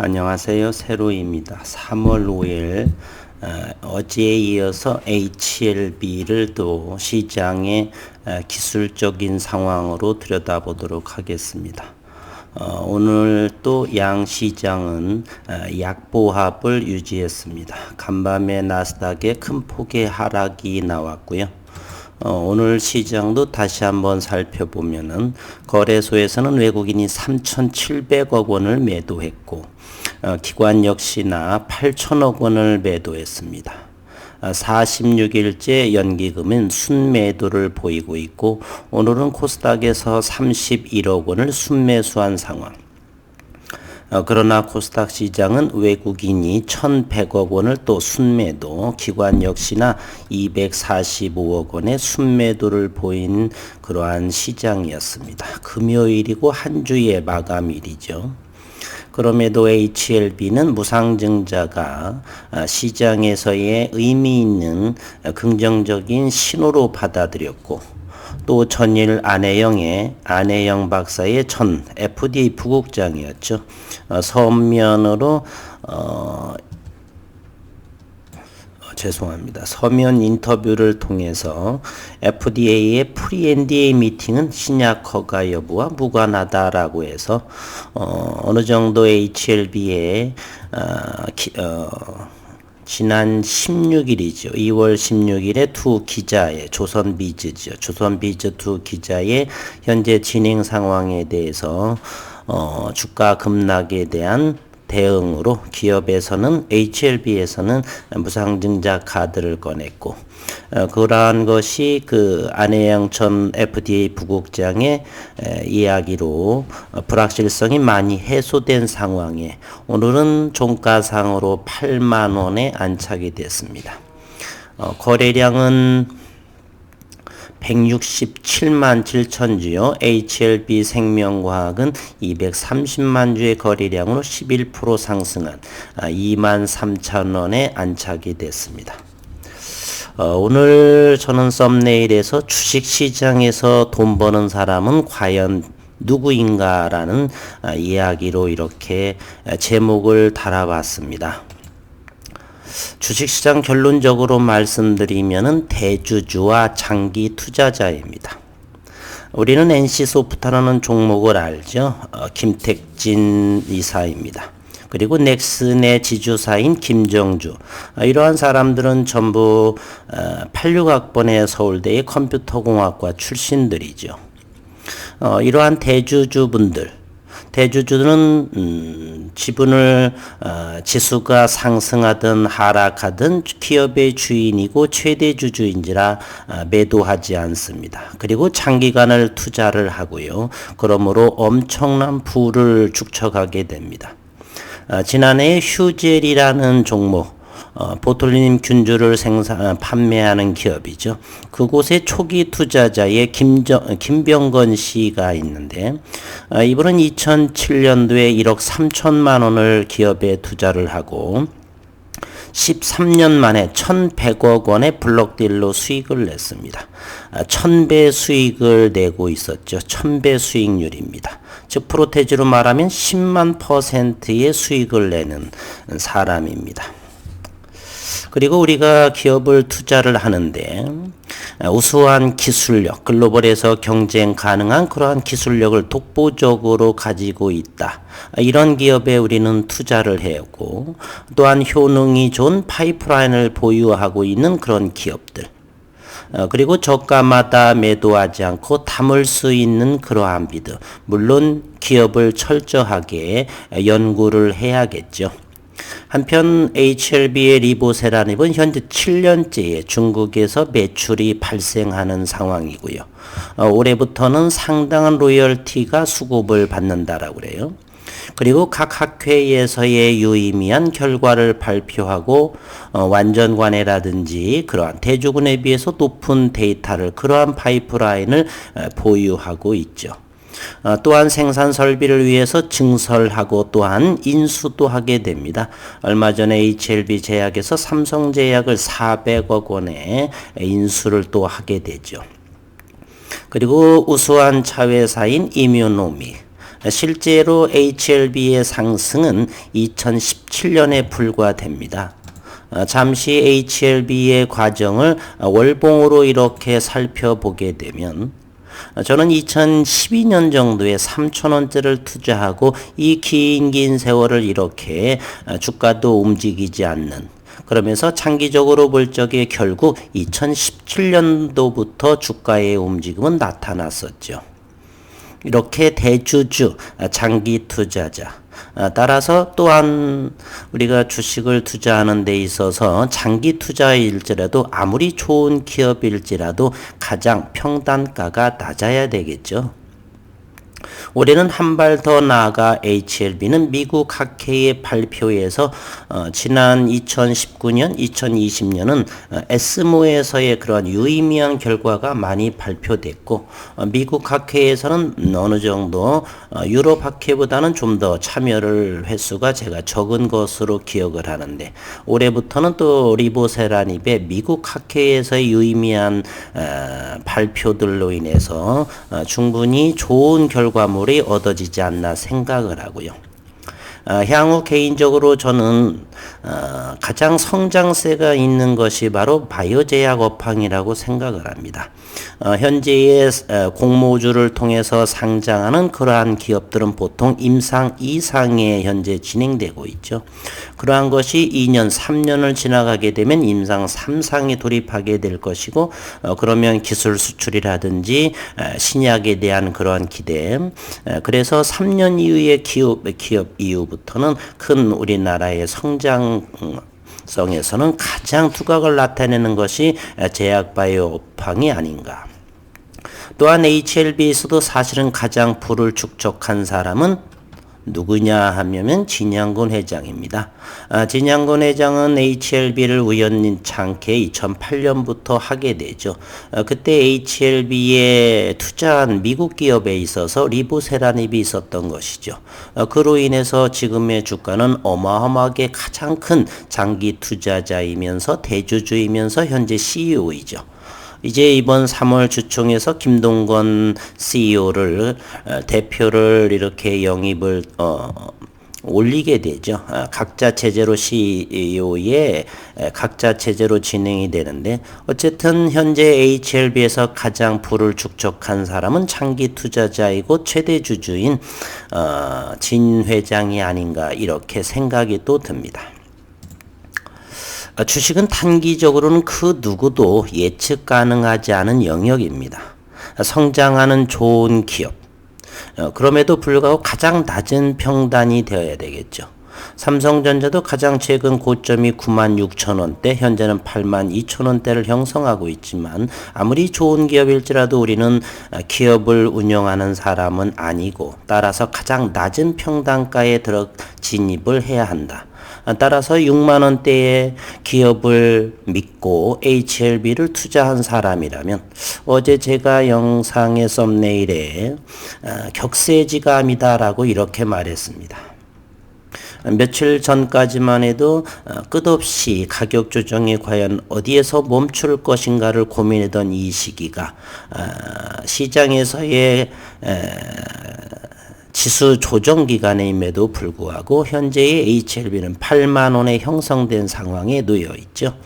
안녕하세요. 세로입니다. 3월 5일 어제에 이어서 HLB를 또 시장의 기술적인 상황으로 들여다보도록 하겠습니다. 오늘 또 양시장은 약보합을 유지했습니다. 간밤에 나스닥에 큰 폭의 하락이 나왔고요. 오늘 시장도 다시 한번 살펴보면은 거래소에서는 외국인이 3,700억 원을 매도했고 기관 역시나 8천억 원을 매도했습니다. 46일째 연기금은 순매도를 보이고 있고 오늘은 코스닥에서 31억 원을 순매수한 상황. 그러나 코스닥 시장은 외국인이 1,100억 원을 또 순매도, 기관 역시나 245억 원의 순매도를 보인 그러한 시장이었습니다. 금요일이고 한 주의 마감일이죠. 그럼에도 HLB는 무상증자가 시장에서의 의미 있는 긍정적인 신호로 받아들였고 또 전일 안혜영 박사의 전 FDA 부국장이었죠. 서면으로 서면 인터뷰를 통해서 FDA의 프리-NDA 미팅은 신약 허가 여부와 무관하다라고 해서 어느 정도 HLB의 지난 16일이죠. 2월 16일에 두 기자의 조선비즈 두 기자의 현재 진행 상황에 대해서 주가 급락에 대한 대응으로 기업에서는 HLB에서는 무상증자 카드를 꺼냈고 그러한 것이 그 안혜영 전 FDA 부국장의 이야기로 불확실성이 많이 해소된 상황에 오늘은 종가상으로 8만 원에 안착이 됐습니다. 거래량은 167만 7천 주요, HLB 생명과학은 230만 주의 거래량으로 11% 상승한 2만 3천 원에 안착이 됐습니다. 오늘 저는 썸네일에서 주식시장에서 돈 버는 사람은 과연 누구인가라는 이야기로 이렇게 제목을 달아봤습니다. 주식시장 결론적으로 말씀드리면은 대주주와 장기 투자자입니다. 우리는 NC소프트라는 종목을 알죠. 김택진 이사입니다. 그리고 넥슨의 지주사인 김정주. 이러한 사람들은 전부 86학번의 서울대의 컴퓨터공학과 출신들이죠. 이러한 대주주들은 지분을 지수가 상승하든 하락하든 기업의 주인이고 최대 주주인지라 매도하지 않습니다. 그리고 장기간을 투자를 하고요. 그러므로 엄청난 부를 축적하게 됩니다. 지난해 휴젤이라는 종목, 보톨리늄 균주를 판매하는 기업이죠. 그곳에 초기 투자자의 김병건 씨가 있는데 이분은 2007년도에 1억 3천만 원을 기업에 투자를 하고 13년 만에 1,100억 원의 블록딜로 수익을 냈습니다. 1,000배 수익을 내고 있었죠. 1,000배 수익률입니다. 즉 프로테지로 말하면 10만 %의 수익을 내는 사람입니다. 그리고 우리가 기업을 투자를 하는데 우수한 기술력, 글로벌에서 경쟁 가능한 그러한 기술력을 독보적으로 가지고 있다. 이런 기업에 우리는 투자를 해오고 또한 효능이 좋은 파이프라인을 보유하고 있는 그런 기업들. 그리고 저가마다 매도하지 않고 담을 수 있는 그러한 비드. 물론 기업을 철저하게 연구를 해야겠죠. 한편 HLB의 리보세라닙은 현재 7년째에 중국에서 매출이 발생하는 상황이고요. 올해부터는 상당한 로열티가 수급을 받는다라고 그래요. 그리고 각 학회에서의 유의미한 결과를 발표하고 완전관해라든지 그러한 대주군에 비해서 높은 데이터를 그러한 파이프라인을 보유하고 있죠. 또한 생산 설비를 위해서 증설하고 또한 인수도 하게 됩니다. 얼마 전에 HLB 제약에서 삼성제약을 400억 원에 인수를 또 하게 되죠. 그리고 우수한 차회사인 이뮤노미, 실제로 HLB의 상승은 2017년에 불과됩니다. 잠시 HLB의 과정을 월봉으로 이렇게 살펴보게 되면 저는 2012년 정도에 3,000원대를 투자하고 이 긴 세월을 이렇게 주가도 움직이지 않는, 그러면서 장기적으로 볼 적에 결국 2017년도부터 주가의 움직임은 나타났었죠. 이렇게 대주주, 장기 투자자, 따라서 또한 우리가 주식을 투자하는 데 있어서 장기 투자일지라도 아무리 좋은 기업일지라도 가장 평단가가 낮아야 되겠죠. 올해는 한 발 더 나아가 HLB는 미국 학회의 발표에서 지난 2019년, 2020년은 에스모에서의 그런 유의미한 결과가 많이 발표됐고, 미국 학회에서는 어느 정도 유럽 학회보다는 좀 더 참여를 횟수가 제가 적은 것으로 기억을 하는데, 올해부터는 또 리보세라닙의 미국 학회에서의 유의미한 발표들로 인해서 충분히 좋은 결과물이 얻어지지 않나 생각을 하고요. 향후 개인적으로 저는 가장 성장세가 있는 것이 바로 바이오제약 업황이라고 생각을 합니다. 현재의 공모주를 통해서 상장하는 그러한 기업들은 보통 임상 2상에 현재 진행되고 있죠. 그러한 것이 2년, 3년을 지나가게 되면 임상 3상에 돌입하게 될 것이고, 그러면 기술 수출이라든지 신약에 대한 그러한 기대, 그래서 3년 이후의 기업 이후부터는 큰 우리나라의 성장성에서는 가장 두각을 나타내는 것이 제약바이오 업황이 아닌가. 또한 HLB에서도 사실은 가장 부를 축적한 사람은 누구냐 하면 진양군 회장입니다. 진양군 회장은 HLB를 우연찮게 2008년부터 하게 되죠. 그때 HLB에 투자한 미국 기업에 있어서 리보세라닙이 있었던 것이죠. 그로 인해서 지금의 주가는 어마어마하게 가장 큰 장기 투자자이면서 대주주이면서 현재 CEO이죠. 이제 이번 3월 주총에서 김동건 CEO를 대표를 이렇게 영입을 올리게 되죠. 각자 체제로 CEO의 각자 체제로 진행이 되는데, 어쨌든 현재 HLB에서 가장 부를 축적한 사람은 장기 투자자이고 최대 주주인 진 회장이 아닌가 이렇게 생각이 또 듭니다. 주식은 단기적으로는 그 누구도 예측 가능하지 않은 영역입니다. 성장하는 좋은 기업, 그럼에도 불구하고 가장 낮은 평단이 되어야 되겠죠. 삼성전자도 가장 최근 고점이 96,000원대, 현재는 82,000원대를 형성하고 있지만, 아무리 좋은 기업일지라도 우리는 기업을 운영하는 사람은 아니고, 따라서 가장 낮은 평단가에 진입을 해야 한다. 따라서 6만원대의 기업을 믿고 HLB를 투자한 사람이라면, 어제 제가 영상의 썸네일에 격세지감이다라고 이렇게 말했습니다. 며칠 전까지만 해도 끝없이 가격 조정이 과연 어디에서 멈출 것인가를 고민하던 이 시기가 시장에서의 지수 조정 기간임에도 불구하고 현재의 HLB는 8만 원에 형성된 상황에 놓여 있죠.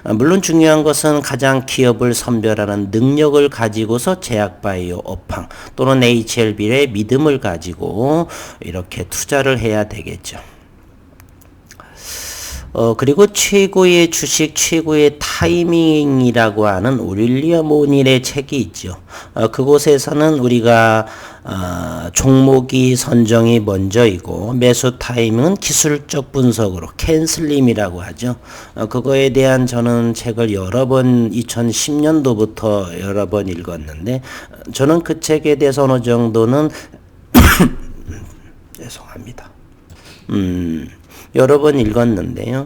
물론 중요한 것은 가장 기업을 선별하는 능력을 가지고서 제약바이오 업황 또는 HLB의 믿음을 가지고 이렇게 투자를 해야 되겠죠. 그리고 최고의 주식, 최고의 타이밍이라고 하는 윌리엄 오닐의 책이 있죠. 그곳에서는 우리가 종목이 선정이 먼저이고 매수 타이밍은 기술적 분석으로 캔슬림이라고 하죠. 그거에 대한 저는 책을 여러 번 2010년도부터 여러 번 읽었는데, 저는 그 책에 대해서 어느 정도는 죄송합니다. 여러 번 읽었는데요.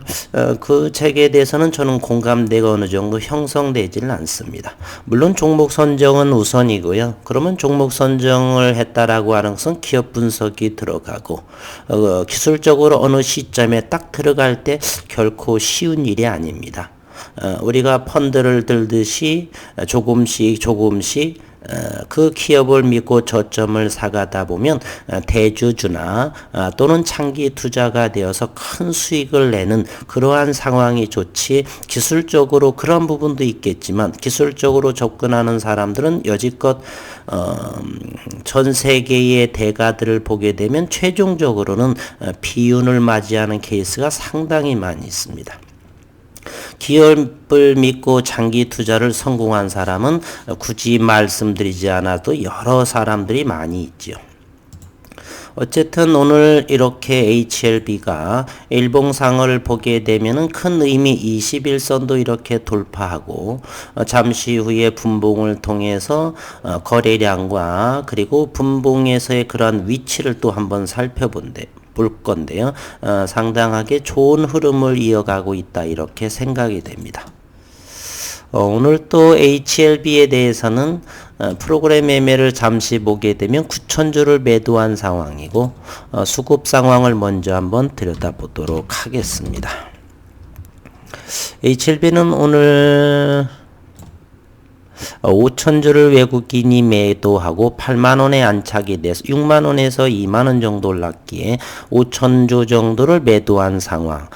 그 책에 대해서는 저는 공감대가 어느 정도 형성되지는 않습니다. 물론 종목 선정은 우선이고요. 그러면 종목 선정을 했다라고 하는 것은 기업 분석이 들어가고, 기술적으로 어느 시점에 딱 들어갈 때 결코 쉬운 일이 아닙니다. 우리가 펀드를 들듯이 조금씩 그 기업을 믿고 저점을 사가다 보면 대주주나 또는 장기 투자가 되어서 큰 수익을 내는 그러한 상황이 좋지, 기술적으로 그런 부분도 있겠지만 기술적으로 접근하는 사람들은 여지껏 전 세계의 대가들을 보게 되면 최종적으로는 비윤을 맞이하는 케이스가 상당히 많이 있습니다. 기업을 믿고 장기 투자를 성공한 사람은 굳이 말씀드리지 않아도 여러 사람들이 많이 있죠. 어쨌든 오늘 이렇게 HLB가 일봉상을 보게 되면은 큰 의미 21선도 이렇게 돌파하고 잠시 후에 분봉을 통해서 거래량과 그리고 분봉에서의 그런 위치를 또 한번 볼 건데요. 상당하게 좋은 흐름을 이어가고 있다 이렇게 생각이 됩니다. 오늘 또 HLB에 대해서는 프로그램 매매를 잠시 보게 되면 9,000주를 매도한 상황이고 수급 상황을 먼저 한번 들여다보도록 하겠습니다. HLB는 오늘 5,000주를 외국인이 매도하고 8만원에 안착이 돼서 6만원에서 2만원 정도 올랐기에 5,000주 정도를 매도한 상황.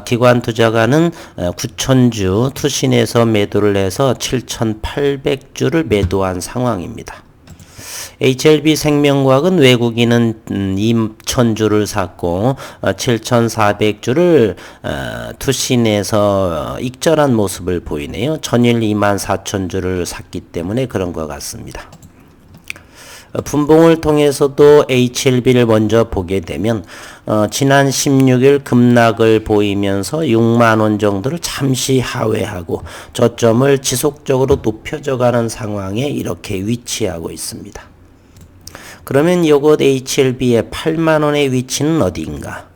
기관 투자가는 9,000주 투신해서 매도를 해서 7,800주를 매도한 상황입니다. HLB 생명과학은 외국인은 2,000주를 샀고 7,400주를 투신해서 익절한 모습을 보이네요. 전일 24,000주를 샀기 때문에 그런 것 같습니다. 분봉을 통해서도 HLB를 먼저 보게 되면 지난 16일 급락을 보이면서 6만원 정도를 잠시 하회하고 저점을 지속적으로 높여져가는 상황에 이렇게 위치하고 있습니다. 그러면 요것 HLB의 8만원의 위치는 어디인가?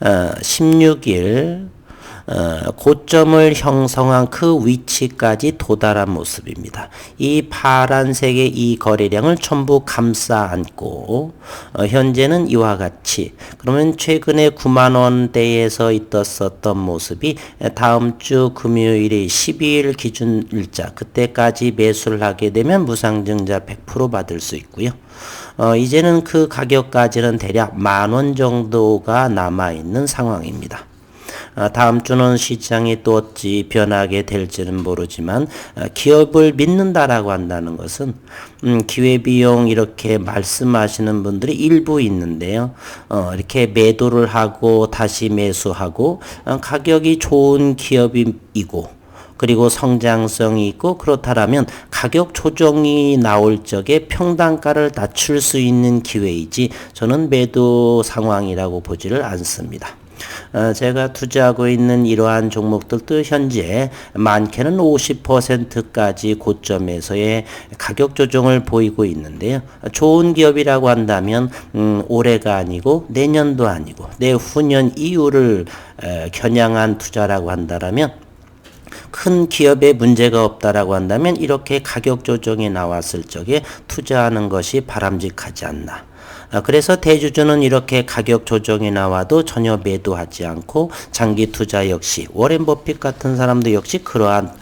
16일 고점을 형성한 그 위치까지 도달한 모습입니다. 이 파란색의 이 거래량을 전부 감싸 안고 현재는 이와 같이, 그러면 최근에 9만원대에서 있었던 모습이 다음 주 금요일이 12일 기준 일자 그때까지 매수를 하게 되면 무상증자 100% 받을 수 있고요. 이제는 그 가격까지는 대략 10,000원 정도가 남아있는 상황입니다. 다음 주는 시장이 또 어찌 변하게 될지는 모르지만 기업을 믿는다라고 한다는 것은 기회비용 이렇게 말씀하시는 분들이 일부 있는데요. 이렇게 매도를 하고 다시 매수하고 가격이 좋은 기업이고 그리고 성장성이 있고 그렇다면 가격 조정이 나올 적에 평단가를 낮출 수 있는 기회이지 저는 매도 상황이라고 보지를 않습니다. 제가 투자하고 있는 이러한 종목들도 현재 많게는 50%까지 고점에서의 가격 조정을 보이고 있는데요. 좋은 기업이라고 한다면 올해가 아니고 내년도 아니고 내후년 이후를 겨냥한 투자라고 한다면 큰 기업에 문제가 없다라고 한다면 이렇게 가격 조정이 나왔을 적에 투자하는 것이 바람직하지 않나. 그래서 대주주는 이렇게 가격 조정이 나와도 전혀 매도하지 않고 장기 투자 역시 워렌 버핏 같은 사람도 역시 그러한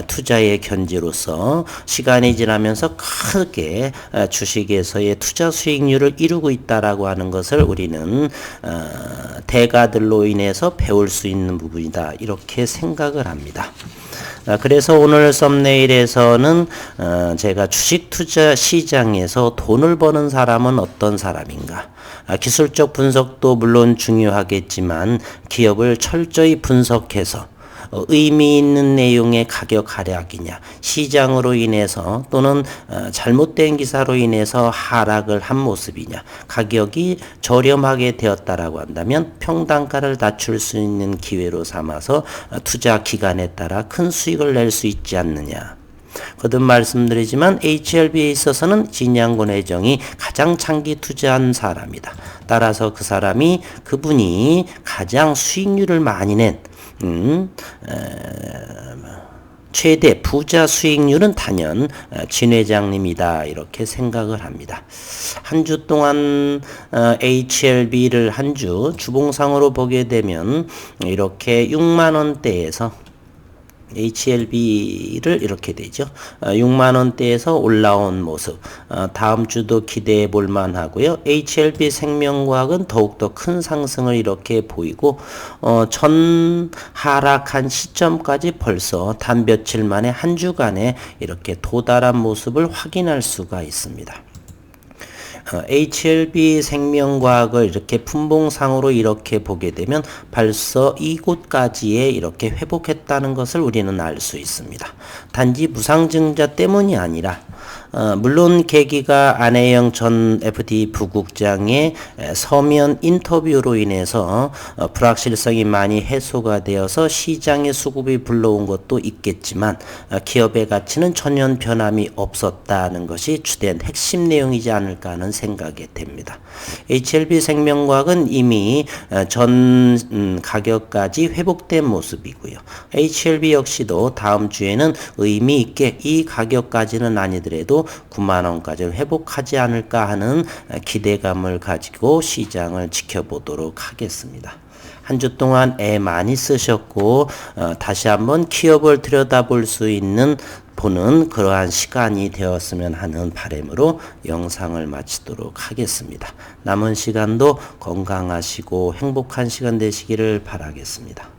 투자의 견지로서 시간이 지나면서 크게 주식에서의 투자 수익률을 이루고 있다라고 하는 것을 우리는 대가들로 인해서 배울 수 있는 부분이다 이렇게 생각을 합니다. 그래서 오늘 썸네일에서는 제가 주식 투자 시장에서 돈을 버는 사람은 어떤 사람인가? 기술적 분석도 물론 중요하겠지만 기업을 철저히 분석해서 의미 있는 내용의 가격 하락이냐, 시장으로 인해서 또는 잘못된 기사로 인해서 하락을 한 모습이냐, 가격이 저렴하게 되었다라고 한다면 평단가를 낮출 수 있는 기회로 삼아서 투자 기간에 따라 큰 수익을 낼 수 있지 않느냐. 거듭 말씀드리지만 HLB에 있어서는 진양군 회장이 가장 장기 투자한 사람이다. 따라서 그분이 가장 수익률을 많이 낸 최대 부자 수익률은 단연 진 회장님이다 이렇게 생각을 합니다. 한 주 동안 HLB를 한 주 주봉상으로 보게 되면 이렇게 6만원대에서 HLB를 이렇게 되죠. 6만 원대에서 올라온 모습. 다음 주도 기대해 볼 만하고요. HLB 생명과학은 더욱더 큰 상승을 이렇게 보이고 전 하락한 시점까지 벌써 단 며칠 만에 한 주간에 이렇게 도달한 모습을 확인할 수가 있습니다. HLB 생명과학을 이렇게 분봉상으로 이렇게 보게 되면 벌써 이곳까지에 이렇게 회복했다는 것을 우리는 알 수 있습니다. 단지 무상증자 때문이 아니라 물론 계기가 안혜영 전 FD 부국장의 서면 인터뷰로 인해서 불확실성이 많이 해소가 되어서 시장의 수급이 불러온 것도 있겠지만 기업의 가치는 전혀 변함이 없었다는 것이 주된 핵심 내용이지 않을까 하는 생각이 됩니다. HLB 생명과학은 이미 전 가격까지 회복된 모습이고요. HLB 역시도 다음 주에는 의미 있게 이 가격까지는 아니더라도 9만 원까지 회복하지 않을까 하는 기대감을 가지고 시장을 지켜보도록 하겠습니다. 한 주 동안 애 많이 쓰셨고 다시 한번 기업을 들여다볼 수 있는 보는 그러한 시간이 되었으면 하는 바람으로 영상을 마치도록 하겠습니다. 남은 시간도 건강하시고 행복한 시간 되시기를 바라겠습니다.